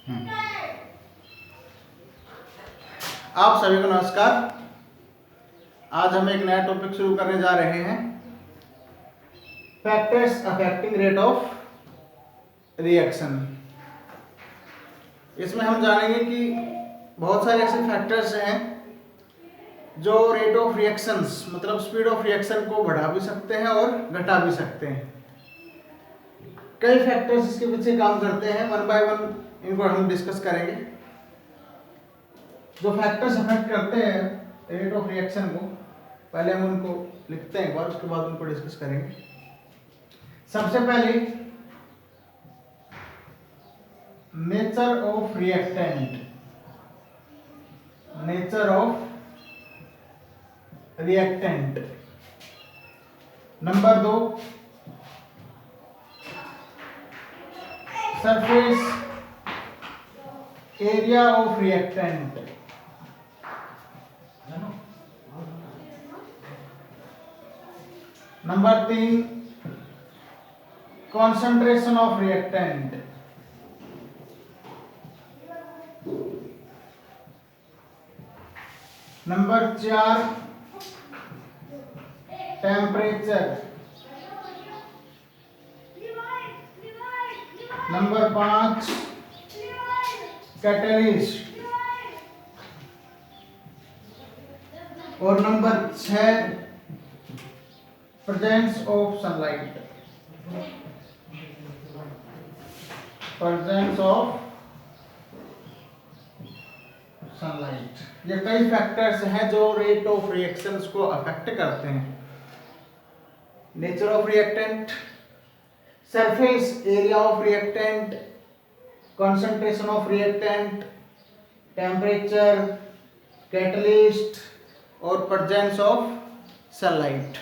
आप सभी को नमस्कार। आज हम एक नया टॉपिक शुरू करने जा रहे हैं, factors affecting rate of reaction. इसमें हम जानेंगे कि बहुत सारे ऐसे फैक्टर्स हैं जो रेट ऑफ रिएक्शंस मतलब स्पीड ऑफ रिएक्शन को बढ़ा भी सकते हैं और घटा भी सकते हैं। कई फैक्टर्स इसके पीछे काम करते हैं, वन बाय वन इनको हम डिस्कस करेंगे। जो फैक्टर्स अफेक्ट करते हैं रेट ऑफ रिएक्शन को, पहले हम उनको लिखते हैं एक बार, उसके बाद उनको डिस्कस करेंगे। सबसे पहले nature of reactant, nature of reactant. Number 2 surface area of reactant. Number 3 concentration of reactant. Number 4 temperature. Number 5 catalyst. और number 6 presence of sunlight, presence of sunlight. ये कई फैक्टर्स हैं जो रेट ऑफ रिएक्शंस को affect करते हैं। Nature of reactant, surface area of reactant, concentration of reactant, temperature, catalyst और presence of sunlight.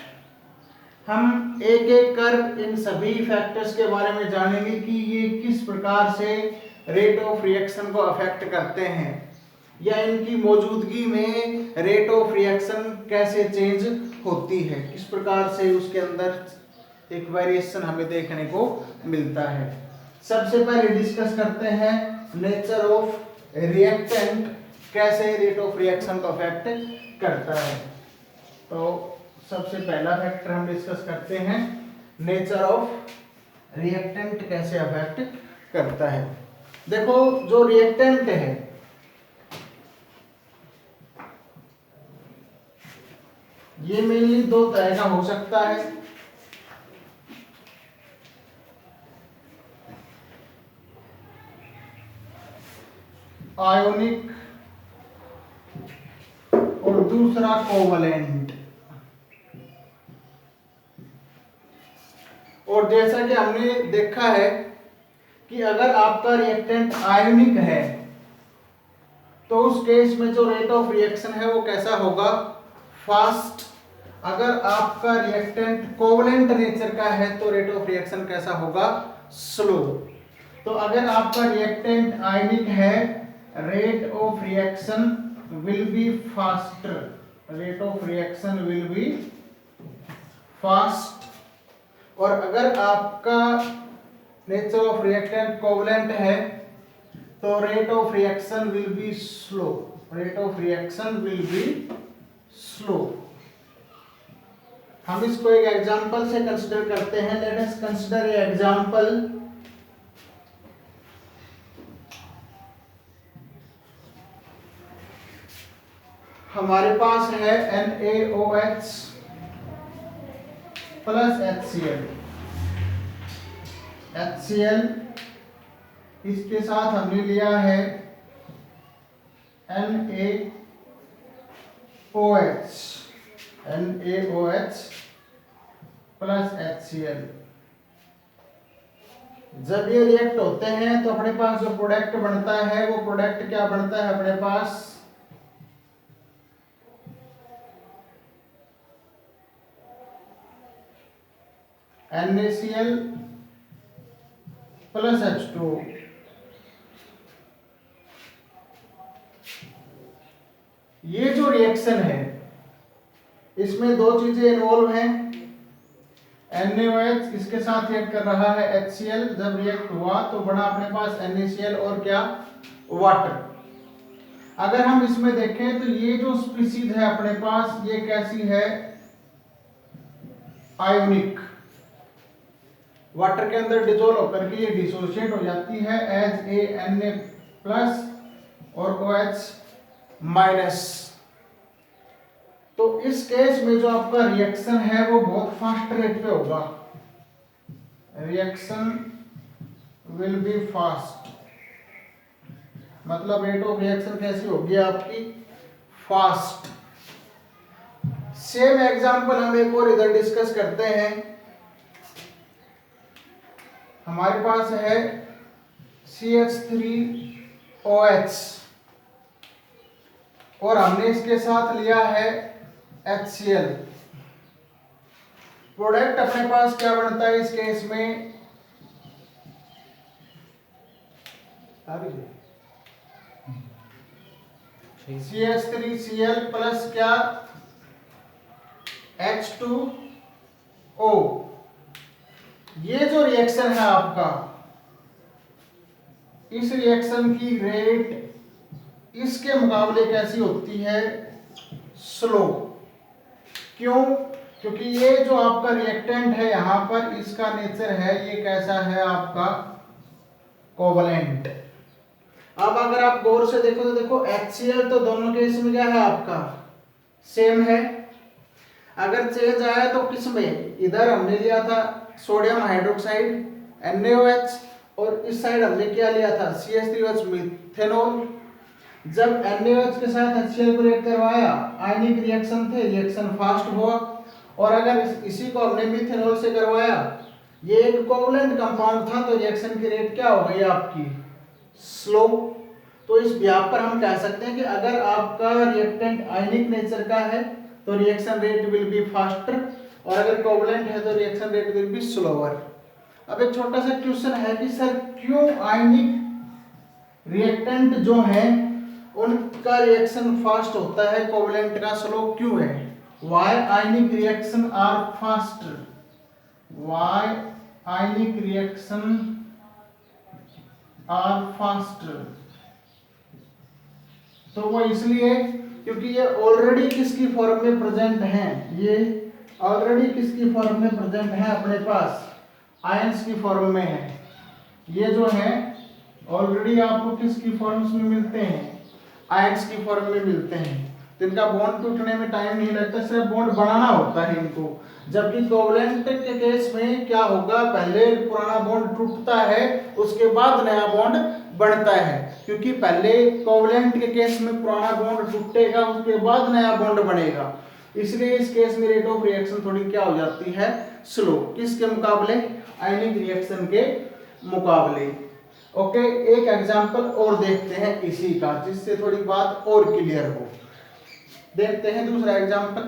हम एक एक कर इन सभी फैक्टर्स के बारे में जानेंगे कि ये किस प्रकार से रेट ऑफ रिएक्शन को अफेक्ट करते हैं, या इनकी मौजूदगी में रेट ऑफ रिएक्शन कैसे चेंज होती है, किस प्रकार से उसके अंदर एक वेरिएशन हमें देखने को मिलता है। सबसे पहले डिस्कस करते हैं नेचर ऑफ रिएक्टेंट, कैसे रेट ऑफ रिएक्शन को अफेक्ट करता है। तो सबसे पहला फैक्टर हम डिस्कस करते हैं, नेचर ऑफ रिएक्टेंट कैसे अफेक्ट करता है। देखो, जो रिएक्टेंट है ये मेनली दो तरह का हो सकता है। आयोनिक और दूसरा कोवलेंट। और जैसा कि हमने देखा है कि अगर आपका रिएक्टेंट आयोनिक है तो उस केस में जो रेट ऑफ रिएक्शन है वो कैसा होगा, फास्ट। अगर आपका रिएक्टेंट कोवलेंट नेचर का है तो रेट ऑफ रिएक्शन कैसा होगा, स्लो। तो अगर आपका रिएक्टेंट आयनिक है, rate of reaction will be faster, rate of reaction will be fast. और अगर आपका नेचर ऑफ रिएक्टेंट कोवलेंट है तो rate of reaction will be slow, rate of reaction will be slow. हम इसको एक एग्जांपल से कंसीडर करते हैं। Let us consider a example. हमारे पास है NaOH प्लस HCl। HCl इसके साथ हमने लिया है NaOH प्लस HCl। जब ये रिएक्ट होते हैं तो अपने पास जो प्रोडक्ट बनता है वो प्रोडक्ट क्या बनता है, अपने पास NaCl प्लस H2O। ये जो रिएक्शन है इसमें दो चीजें इन्वॉल्व हैं, NaOH इसके साथ रिएक्ट कर रहा है HCl, जब रिएक्ट हुआ तो बना अपने पास NaCl और क्या, वाटर। अगर हम इसमें देखें तो ये जो स्पीशीज है अपने पास, ये कैसी है, आयोनिक, वाटर के अंदर डिसॉल्व होकर के ये डिसोशिएट हो जाती है एज ए Na प्लस और OH माइनस। तो इस केस में जो आपका रिएक्शन है वो बहुत फास्ट रेट पे होगा, रिएक्शन विल बी फास्ट, मतलब रेट ऑफ रिएक्शन कैसी होगी आपकी, फास्ट। सेम एग्जांपल हम एक और इधर डिस्कस करते हैं। हमारे पास है CH3OH और हमने इसके साथ लिया है HCl। प्रोडक्ट अपने पास क्या बनता है इस केस में, CH3Cl प्लस क्या, H2O। ये जो रिएक्शन है आपका, इस रिएक्शन की रेट इसके मुकाबले कैसी होती है, स्लो। क्यों? क्योंकि ये जो आपका रिएक्टेंट है यहां पर, इसका नेचर है ये कैसा है आपका, कोवलेंट। अब अगर आप गौर से देखो तो देखो HCl तो दोनों केस में क्या है आपका, सेम है। अगर चेंज आया तो किस में, इधर हमने लिया था सोडियम हाइड्रोक्साइड NaOH और इस साइड हमने क्या लिया था, CH3OH मिथेनॉल। जब NaOH के साथ HCl को रिएक्ट करवाया, आयनिक रिएक्शन थे, रिएक्शन फास्ट हुआ। और अगर इसी को हमने मिथेनॉल से करवाया, ये एक कोवलेंट कंपाउंड था, तो रिएक्शन की रेट क्या हो गई आपकी, स्लो। तो इस व्याप पर हम कह सकते हैं कि अगर आपका रिएक्टेंट आयनिक नेचर का है तो reaction rate will be faster, और अगर कोवलेंट है तो reaction rate will be slower. अब एक छोटा सा क्वेश्चन है कि सर क्यों आयनिक रिएक्टेंट जो है उनका रिएक्शन फास्ट होता है, कोवलेंट का स्लो क्यों है? Why ionic reaction are faster? Why ionic reaction are faster? तो वो इसलिए क्योंकि ये ऑलरेडी किसकी फॉर्म में प्रेजेंट हैं, ये ऑलरेडी किसकी फॉर्म में प्रेजेंट है अपने पास, आयंस की फॉर्म में है। ये जो है ऑलरेडी आपको किसकी फॉर्म्स में मिलते हैं, आयंस की फॉर्म में मिलते हैं। तो इनका बॉन्ड टूटने में टाइम नहीं लगता, सिर्फ बॉन्ड बनाना होता है इनको। जबकि कोवलेंट के केस में क्या होगा, पहले पुराना बॉन्ड टूटता है, उसके बाद नया बॉन्ड बनता है। क्योंकि पहले कोवलेंट के केस में पुराना बॉन्ड टूटेगा, उसके बाद नया बॉन्ड बनेगा। इसलिए इस केस में रेट ऑफ रिएक्शन थोड़ी क्या हो जाती है, स्लो। किसके मुकाबले, आयनिक रिएक्शन के मुकाबले। ओके, एक एग्जांपल और देखते हैं इसी का, जिससे थोड़ी बात और क्लियर हो। देखते हैं दूसरा एग्जांपल।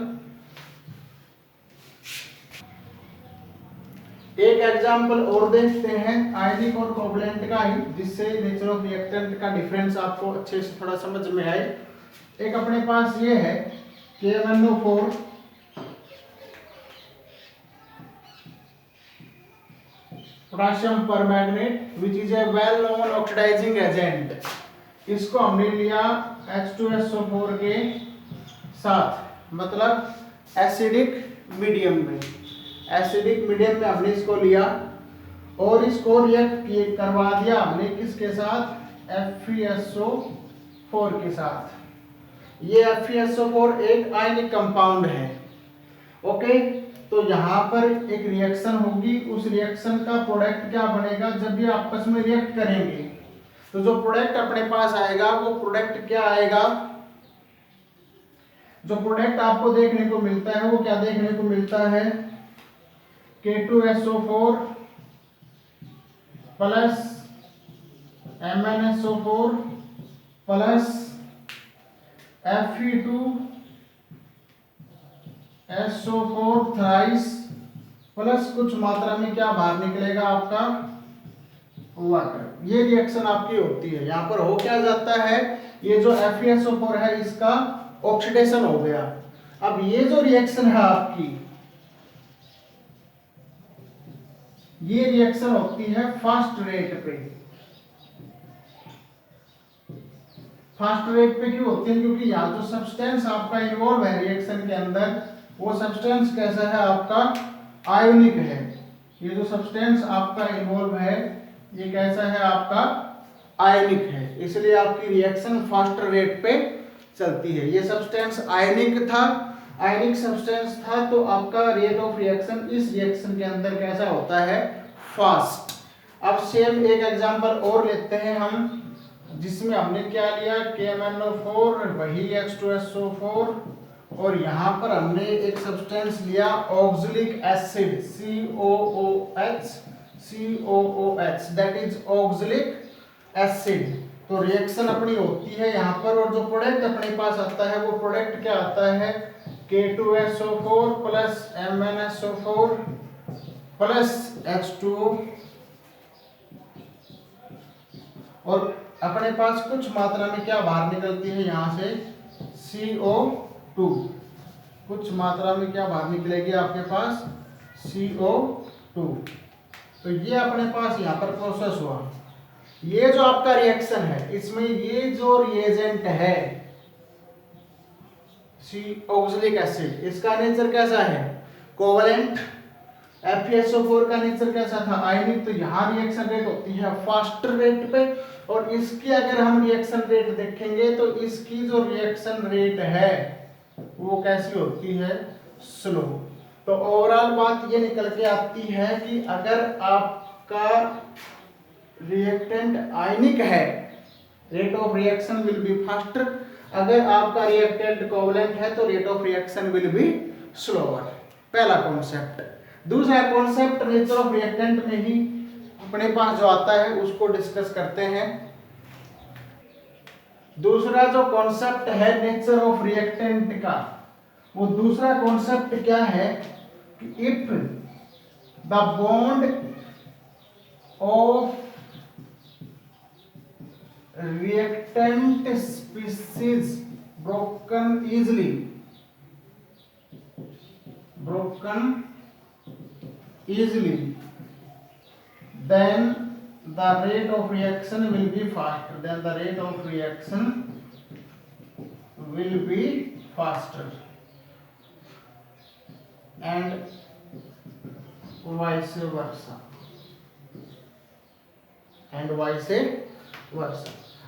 एक एग्जांपल और देखते हैं आयनिक और कोवलेंट का ही, जिससे नेचर ऑफ रिएक्टेंट का डिफरेंस आपको अच्छे से थोड़ा समझ में आए। एक अपने पास ये है KMnO4 potassium permanganate which is a well known oxidizing agent. इसको हमने लिया H2SO4 के साथ, मतलब एसिडिक मीडियम में। एसिडिक मीडियम में हमने इसको लिया और इसको रिएक्ट करवा दिया हमने किसके साथ, FeSO4 के साथ। ये FeSO4 एक आयनिक कंपाउंड है। ओके, तो यहाँ पर एक रिएक्शन होगी, उस रिएक्शन का प्रोडक्ट क्या बनेगा, जब ये आपस में रिएक्ट करेंगे तो जो प्रोडक्ट अपने पास आएगा वो प्रोडक्ट क्या आएगा, जो प्रोडक्ट आपको देखने को मिलता है वो क्या देखने को मिलता है, K2SO4 plus MnSO4 plus Fe2SO4 thrice plus कुछ मात्रा में क्या बाहर निकलेगा आपका, वाटर। ये रिएक्शन आपकी होती है। यहाँ पर हो क्या जाता है, ये जो FeSO4 है इसका ऑक्सीडेशन हो गया। अब ये जो रिएक्शन है आपकी, ये रिएक्शन होती है फास्ट रेट पे। फास्ट रेट पे क्यों होती है? क्योंकि यहाँ जो सब्सटेंस आपका इन्वॉल्व है रिएक्शन के अंदर, वो सब्सटेंस कैसा है आपका? आयोनिक है। ये जो सब्सटेंस आपका इन्वॉल्व है ये कैसा है आपका? आयनिक है। इसलिए आपकी रिएक्शन फास्ट रेट पे चलती है। ये सब्सटेंस आयनिक था, आयनिक सब्सटेंस था, तो आपका रेट ऑफ रिएक्शन इस रिएक्शन के अंदर कैसा होता है? फास्ट। अब सेम एक एग्जांपल और लेते हैं हम, जिसमें हमने क्या लिया? KMnO4 वही H2SO4, और यहाँ पर हमने एक सब्सटेंस लिया oxalic acid COOH, that is oxalic acid. तो रिएक्शन अपनी होती है यहाँ पर, और जो प्रोडक्ट अपने पास आता है वो प्रोडक्ट क्या आता है? K2SO4 plus MnSO4 plus H2O, और अपने पास कुछ मात्रा में क्या बाहर निकलती है यहाँ से? CO2। कुछ मात्रा में क्या बाहर निकलेगी आपके पास? CO2। तो ये अपने पास यहाँ पर प्रोसेस हुआ। ये जो आपका रिएक्शन है इसमें ये जो रिएजेंट है ऑक्सैलिक एसिड, इसका नेचर कैसा है? कोवलेंट। FeSO4 का नेचर कैसा था? आयनिक। तो यहाँ रिएक्शन रेट होती है फास्ट रेट पे, और इसकी अगर हम रिएक्शन रेट देखेंगे तो इसकी जो रिएक्शन रेट है वो कैसी होती है? स्लो। तो ओवरऑल बात ये निकल के आती है कि अगर आपका रिएक्टेंट आयनिक है, rate of reaction will be faster. अगर आपका रिएक्टेंट कोवलेंट है तो rate of reaction will be slower. पहला कॉन्सेप्ट। दूसरा कॉन्सेप्ट नेचर ऑफ रिएक्टेंट में ही अपने पास जो आता है उसको डिस्कस करते हैं। दूसरा जो कॉन्सेप्ट है नेचर ऑफ रिएक्टेंट का, वो दूसरा कॉन्सेप्ट क्या है? If the bond of reactant species broken easily then the rate of reaction will be faster, and vice versa,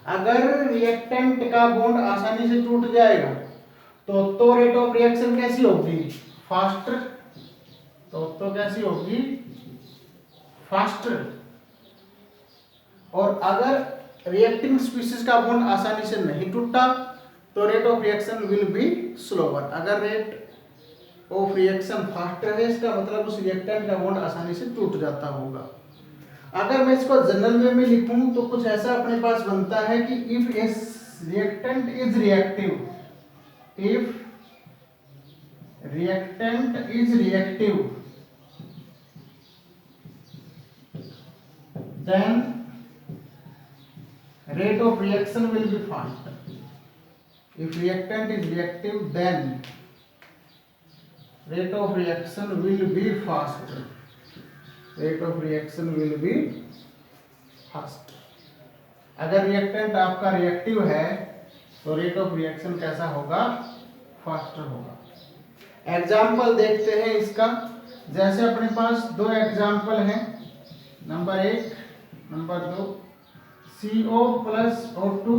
अगर रिएक्टेंट का बॉन्ड आसानी से टूट जाएगा तो रेट ऑफ रिएक्शन कैसी होगी? फास्टर। तो कैसी होगी? फास्टर। और अगर रिएक्टिंग स्पीशीज का बॉन्ड आसानी से नहीं टूटा तो rate of reaction will be slower. अगर रेट ऑफ रिएक्शन फास्टर है इसका मतलब उस रिएक्टेंट का बॉन्ड आसानी से टूट जाता होगा। अगर मैं इसको जनरल वे में लिखूं तो कुछ ऐसा अपने पास बनता है कि if A reactant is reactive, then rate of reaction will be faster. If reactant is reactive, then rate of reaction will be faster. अगर रिएक्टेंट आपका रिएक्टिव है तो रेट ऑफ रिएक्शन कैसा होगा? फास्टर होगा। एग्जाम्पल देखते हैं इसका। जैसे अपने पास दो एग्जाम्पल हैं, number 1, number 2, CO plus O2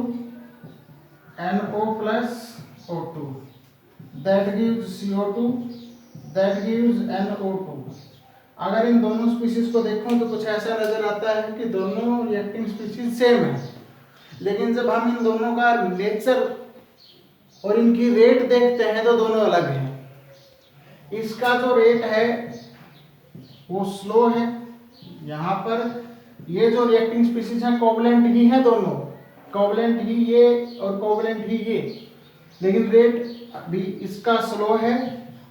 NO plus O2 that gives CO2 that gives NO2। अगर इन दोनों स्पीशीज को देखो तो कुछ ऐसा नजर आता है कि दोनों रिएक्टिंग स्पीशीज सेम है, लेकिन जब हम इन दोनों का नेचर और इनकी रेट देखते हैं तो दोनों अलग हैं। इसका जो रेट है वो स्लो है। यहाँ पर ये जो रिएक्टिंग स्पीशीज है कोवलेंट ही है, दोनों कोवलेंट ही ये और कोवलेंट ही ये, लेकिन रेट भी इसका स्लो है।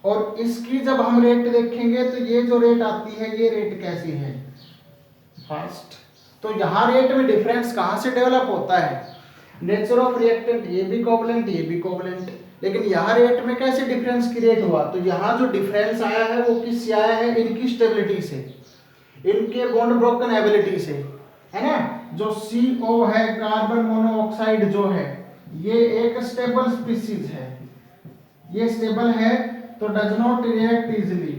और इसकी जब हम रेट देखेंगे तो ये जो रेट आती है ये रेट कैसी है? फास्ट। तो यहाँ रेट में डिफरेंस कहाँ से डेवलप होता है? नेचर ऑफ रिएक्टेंट ये भी कोवलेंट ये भी कोवलेंट, लेकिन यहाँ रेट में कैसे डिफरेंस क्रिएट हुआ? तो यहाँ जो डिफरेंस आया है वो किससे आया है? इनकी स्टेबिलिटी से। इनके बॉन्ड ब्रोकन एबिलिटी से, है ना। जो CO है, कार्बन मोनोऑक्साइड जो है, ये एक स्टेबल स्पीसीज है, ये स्टेबल है, तो does not react easily,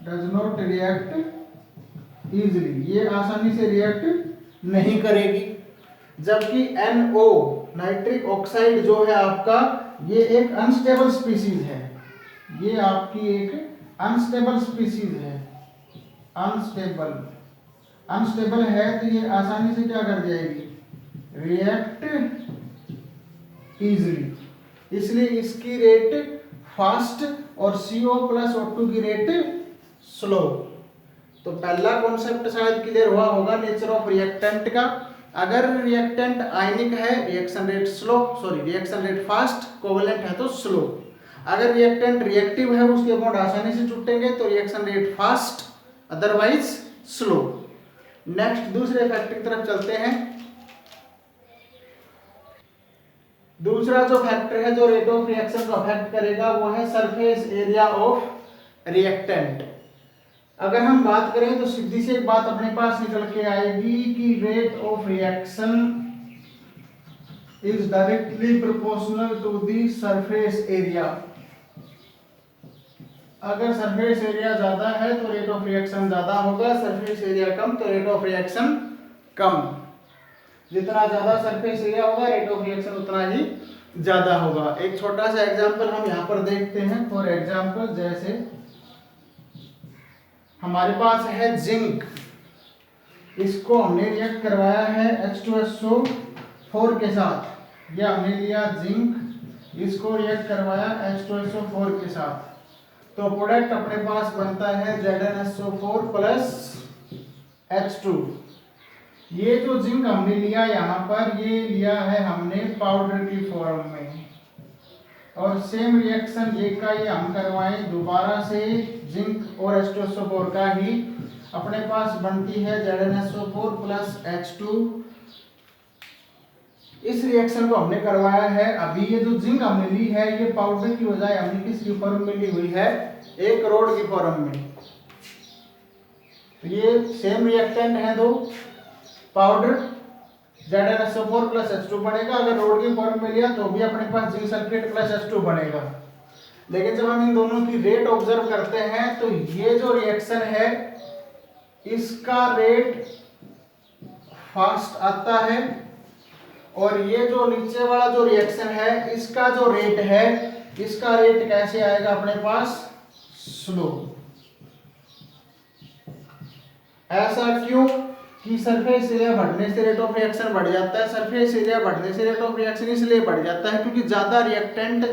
does not react easily, ये आसानी से रिएक्ट नहीं करेगी। जबकि NO नाइट्रिक ऑक्साइड जो है आपका, ये एक अनस्टेबल स्पीसीज है, ये आपकी एक अनस्टेबल स्पीसीज है, अनस्टेबल, अनस्टेबल है, तो ये आसानी से क्या कर जाएगी, रिएक्ट इजिली, इसलिए इसकी रेट फास्ट और CO प्लस O2 की रेट स्लो। तो पहला कॉन्सेप्ट शायद क्लियर हुआ होगा नेचर ऑफ रिएक्टेंट का। अगर रिएक्टेंट आयनिक है, reaction rate slow, sorry reaction rate fast, covalent है तो स्लो। अगर रिएक्टेंट रिएक्टिव है, उसके बॉन्ड आसानी से टूटेंगे, तो reaction rate fast, otherwise slow. Next दूसरे फैक्टर की तरफ चलते हैं। दूसरा जो फैक्टर है जो रेट ऑफ रिएक्शन को अफेक्ट करेगा, वो है सरफेस एरिया ऑफ रिएक्टेंट। अगर हम बात करें तो सीधी सी एक बात अपने पास निकल के आएगी कि rate of reaction is directly proportional to the surface area. अगर सरफेस एरिया ज्यादा है तो रेट ऑफ रिएक्शन ज्यादा होगा, सरफेस एरिया कम तो रेट ऑफ रिएक्शन कम। जितना ज्यादा सरफेस एरिया होगा, रेट ऑफ रिएक्शन उतना ही ज्यादा होगा। एक छोटा सा एग्जांपल हम यहाँ पर देखते हैं। फॉर एग्जांपल, जैसे हमारे पास है जिंक, इसको हमने रिएक्ट करवाया है H2SO4 के साथ, या हमने लिया जिंक, इसको रिएक्ट करवाया H2SO4 के साथ, तो प्रोडक्ट अपने पास बनता है ZnSO4 प्लस H2। ये जो जिंक हमने लिया यहाँ पर, ये लिया है हमने पाउडर की फॉर्म में, और सेम रिएक्शन ये का ही हम करवाएं दोबारा से, जिंक और H2SO4 का ही, अपने पास बनती है ZnSO4 प्लस H2। इस रिएक्शन को हमने करवाया है। अभी ये जो जिंक हमने ली है, ये पाउडर की बजाय हमने किसकी फॉर्म में ली हुई है, एक रोड की फॉर्म में। तो ये सेम रिएक्टेंट है दो, पाउडर ZnSO4 प्लस H2 बनेगा। अगर रोड की फॉर्म में लिया तो भी अपने पास जिंक सल्फेट प्लस H2 बनेगा। लेकिन जब हम इन दोनों की रेट ऑब्जर्व करते हैं, तो ये जो रिएक्शन है, इसका रेट फास्ट आता है, और ये जो नीचे वाला जो रिएक्शन है, इसका जो रेट है, इसका रेट कैसे आएगा अपने पास, स्लो। ऐसा क्यों कि सरफेस एरिया बढ़ने से रेट ऑफ रिएक्शन बढ़ जाता है। सरफेस एरिया बढ़ने से रेट ऑफ रिएक्शन इसलिए बढ़ जाता है क्योंकि ज्यादा रिएक्टेंट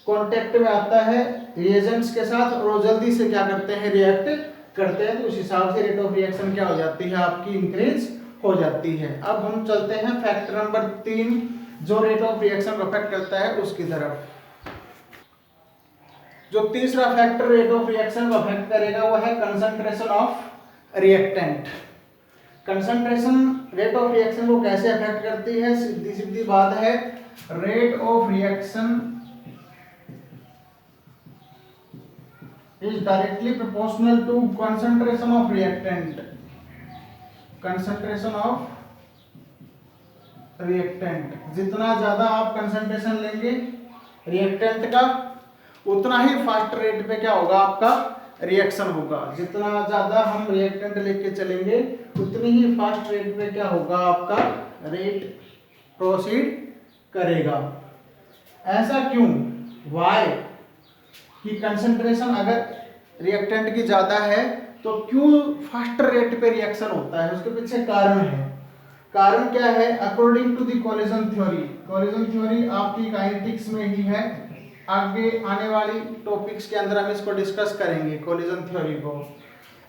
कांटेक्ट में आता है रिएजेंट्स के साथ, और वो जल्दी से क्या करते हैं, रिएक्ट करते हैं, तो उस हिसाब से रेट ऑफ रिएक्शन क्या हो जाती है, आपकी इंक्रीज हो जाती है। अब हम चलते हैं फैक्टर नंबर 3 जो रेट ऑफ रिएक्शन को अफेक्ट करता है उसकी तरफ। जो तीसरा फैक्टर रेट ऑफ रिएक्शन को अफेक्ट करेगा, वो है concentration of reactant. Concentration rate of reaction को कैसे अफेक्ट करती है, सीधी सीधी बात है, rate of reaction is directly proportional to concentration of reactant. Concentration of reactant, जितना ज्यादा आप कंसंट्रेशन लेंगे रिएक्टेंट का, उतना ही फास्ट रेट पे क्या होगा, आपका रिएक्शन होगा। जितना ज्यादा हम रिएक्टेंट लेके चलेंगे, उतनी ही फास्ट रेट पे क्या होगा, आपका रेट प्रोसीड करेगा। ऐसा क्यों, वाई, कि कंसंट्रेशन अगर रिएक्टेंट की ज्यादा है तो क्यों फास्टर रेट पे रिएक्शन होता है, उसके पीछे कारण है। कारण क्या है, according to the collision theory. Collision theory आपकी काइनेटिक्स में ही है, आगे आने वाली टॉपिक्स के अंदर हम इसको डिस्कस करेंगे कोलिजन थ्योरी को।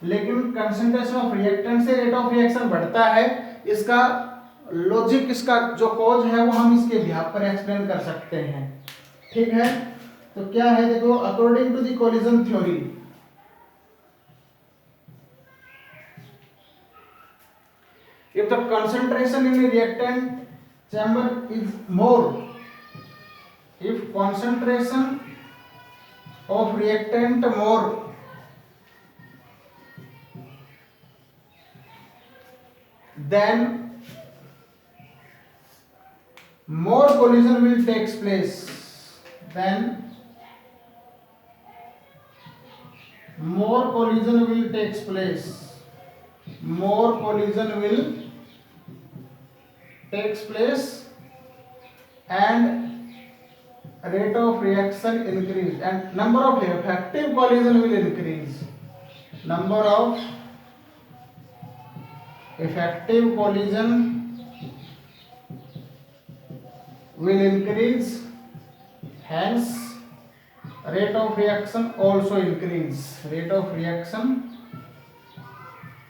लेकिन कंसंट्रेशन ऑफ रिएक्टेंट से रेट ऑफ रिएक्शन बढ़ता है, इसका लॉजिक, इसका जो कॉज है वो हम इसके बिहाफ पर एक्सप्लेन कर सकते हैं। ठीक है, तो क्या है, देखो, according to the collision theory, if the concentration in a reactant chamber is more, if concentration of reactant more, then more collision will takes place, then more collision will takes place, more collision will takes place and rate of reaction increase and number of effective collision will increase, number of effective collision will increase, hence rate of reaction also increase, rate of reaction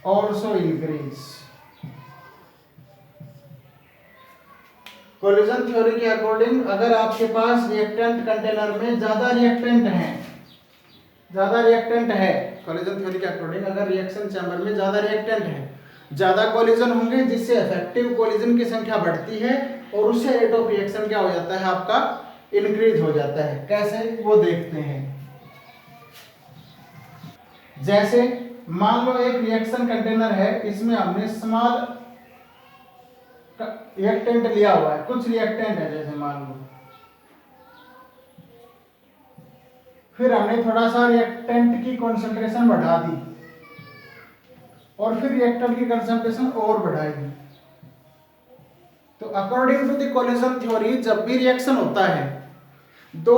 also increase। Collision theory के according अगर आपके पास reactant container में ज्यादा reactant है, collision theory के according अगर reaction chamber में ज्यादा रिएक्टेंट है, ज्यादा कोलिजन होंगे जिससे इफेक्टिव कोलिजन की संख्या बढ़ती है और उससे रेट ऑफ रिएक्शन क्या हो जाता है आपका इंक्रीज हो जाता है। कैसे वो देखते हैं। जैसे मान लो एक रिएक्शन कंटेनर है, इसमें हमने स्मॉल रिएक्टेंट लिया हुआ है, कुछ रिएक्टेंट है जैसे मान लो, फिर हमने थोड़ा सा रिएक्टेंट की कंसंट्रेशन बढ़ा दी और फिर रिएक्टेंट की कंसंट्रेशन और बढ़ाई दी। तो according to the collision theory जब भी रिएक्शन होता है, दो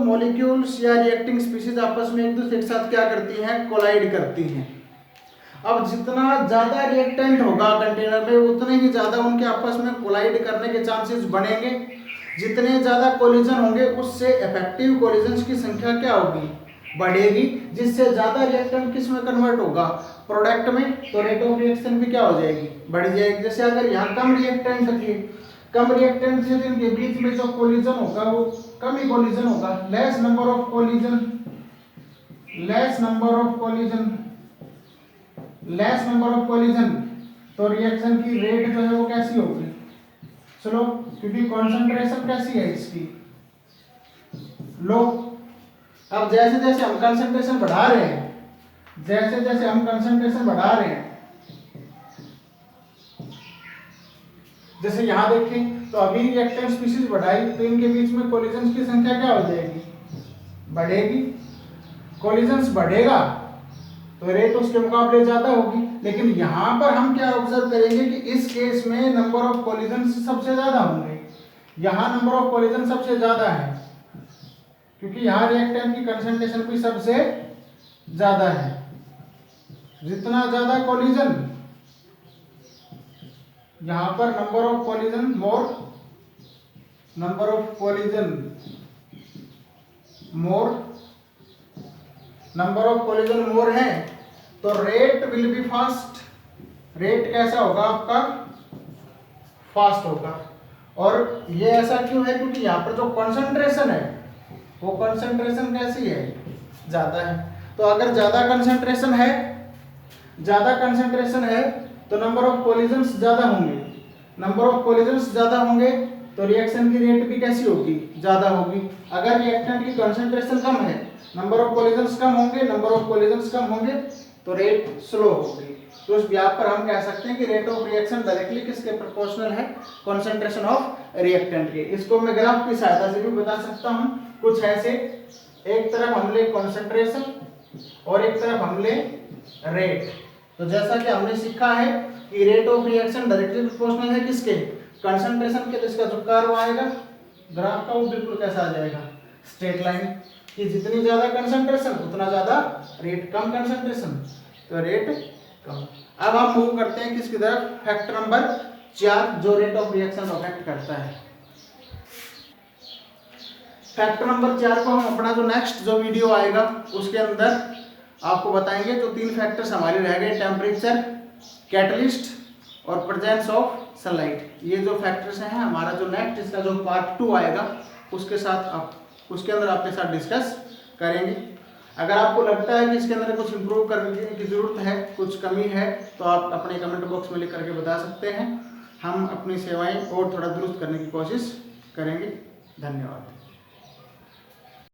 मॉलिक्यूल्स या रिएक्टिंग स्पीशीज आपस में एक दूसरे के साथ क्या करती हैं, कोलाइड करती हैं। अब जितना ज्यादा रिएक्टेंट होगा कंटेनर में उतने ही ज्यादा उनके आपस में कोलाइड करने के चांसेस बढ़ेंगे। जितने ज्यादा कोलिजन होंगे उससे इफेक्टिव कोलिजन्स की संख्या क्या होगी, बढ़ेगी, जिससे ज्यादा रिएक्टेंट किस में कन्वर्ट होगा, प्रोडक्ट में, तो रेट ऑफ रिएक्शन भी क्या हो जाएगी, बढ़ जाएगी। जैसे अगर यहाँ कम रिएक्टेंट से इनके बीच में जो कोलिजन होगा वो कम ही कोलिजन होगा, लेस नंबर ऑफ कोलिजन, तो रिएक्शन की रेट जो है वो कैसी होगी, चलो, क्योंकि कॉन्सेंट्रेशन कैसी है इसकी, लो। अब जैसे जैसे हम कंसंट्रेशन बढ़ा रहे हैं, जैसे यहाँ देखें तो अभी रिएक्टेंट स्पीशीज बढ़ाई तो इनके बीच में कोलिजन्स की संख्या क्या हो जाएगी, बढ़ेगी। कोलिजन्स बढ़ेगा तो रेट उसके मुकाबले ज्यादा होगी। लेकिन यहाँ पर हम क्या ऑब्जर्व करेंगे कि इस केस में नंबर ऑफ कोलिजन्स सबसे ज्यादा होंगे, यहाँ नंबर ऑफ कोलिजन सबसे ज्यादा है क्योंकि यहाँ रिएक्टेंट की कंसंट्रेशन भी सबसे ज्यादा है। जितना ज्यादा कोलिजन, यहाँ पर नंबर ऑफ कोलिजन मोर है तो rate will be fast, rate कैसा होगा आपका, फास्ट होगा। और ये ऐसा क्यों है, क्योंकि यहाँ पर जो कंसंट्रेशन है वो कंसंट्रेशन कैसी है, ज्यादा है। तो अगर ज्यादा कंसंट्रेशन है तो नंबर ऑफ कोलिजन्स ज्यादा होंगे, तो रिएक्शन की रेट भी कैसी होगी, ज्यादा होगी। अगर रिएक्टेंट की कंसंट्रेशन कम है, नंबर ऑफ कोलिजन्स कम होंगे तो रेट स्लो होगी। तो इस व्याप पर हम कह सकते हैं कि रेट ऑफ रिएक्शन डायरेक्टली किसके प्रोपोर्शनल है, कंसंट्रेशन ऑफ रिएक्टेंट के। इसको मैं ग्राफ की सहायता से भी बता सकता हूं, कुछ ऐसे, एक तरफ हम ले कंसंट्रेशन और एक तरफ हम ले रेट। तो जैसा कि हमने सीखा है कि rate of reaction directly proportional है किसके, कंसंट्रेशन के। तो इसका जो कर्व आएगा ग्राफ का वो बिल्कुल कैसा आ जाएगा, स्ट्रेट लाइन, कि जितनी ज्यादा कंसंट्रेशन उतना ज्यादा रेट, कम कंसंट्रेशन तो रेट कम। अब हम मूव करते हैं किसकी तरफ, फैक्टर नंबर 4 जो रेट ऑफ रिएक्शन अफेक्ट करता है। फैक्टर नंबर 4 को हम अपना जो नेक्स्ट जो वीडियो आएगा उसके अंदर आपको बताएंगे। जो 3 फैक्टर्स हमारे रह गए, टेम्परेचर, कैटलिस्ट और प्रेजेंस ऑफ सनलाइट, ये जो फैक्टर्स हैं हमारा जो नेक्स्ट इसका जो पार्ट 2 आएगा उसके अंदर आपके साथ डिस्कस करेंगे। अगर आपको लगता है कि इसके अंदर कुछ इंप्रूव करने की जरूरत है, कुछ कमी है, तो आप अपने कमेंट बॉक्स में लिख करके बता सकते हैं। हम अपनी सेवाएं और थोड़ा दुरुस्त करने की कोशिश करेंगे। धन्यवाद।